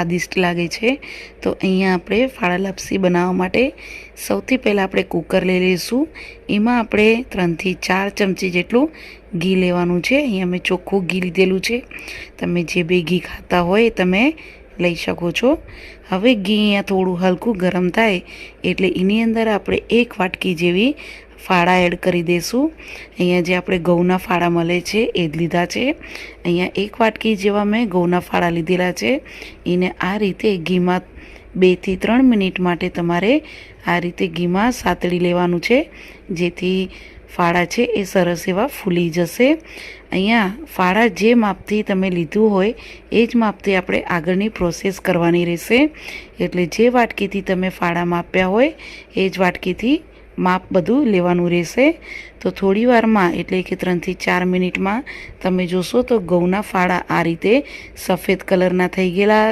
સ્વાદિષ્ટ લાગે છે। તો અહીંયા આપણે ફાડા લાપસી બનાવવા માટે સૌથી પહેલાં આપણે કુકર લઈ લઈશું। એમાં આપણે 3 થી 4 ચમચી જેટલું ઘી લેવાનું છે। અહીંયા મેં ચોખ્ખું ઘી લીધેલું છે। તમે જે બે ઘી ખાતા હોય તમે લઈ શકો છો। હવે ઘી અહીંયા થોડું હલકું ગરમ થાય એટલે એની અંદર આપણે 1 વાટકી જેવી ફાડા એડ કરી દઈશું। અહીંયા જે આપણે ઘઉંના ફાડા મળે છે એ જ લીધા છે। અહીંયા 1 વાટકી જેવા મેં ઘઉંના ફાડા લીધેલા છે। એને આ રીતે ઘીમાં 2 થી 3 મિનિટ માટે તમારે આ રીતે ઘીમાં સાતળી લેવાનું છે, જેથી ફાડા છે એ સરસ એવા ફૂલી જશે। અહીંયા ફાડા જે માપથી તમે લીધું હોય એ જ માપથી આપણે આગળની પ્રોસેસ કરવાની રહેશે। એટલે જે વાટકીથી તમે ફાડા માપ્યા હોય એ જ વાટકીથી માપ બધું લેવાનું રહેશે। તો થોડી વારમાં એટલે કે 3 થી 4 મિનિટમાં તમે જોશો તો ઘઉંના ફાડા આ રીતે સફેદ કલરના થઈ ગયેલા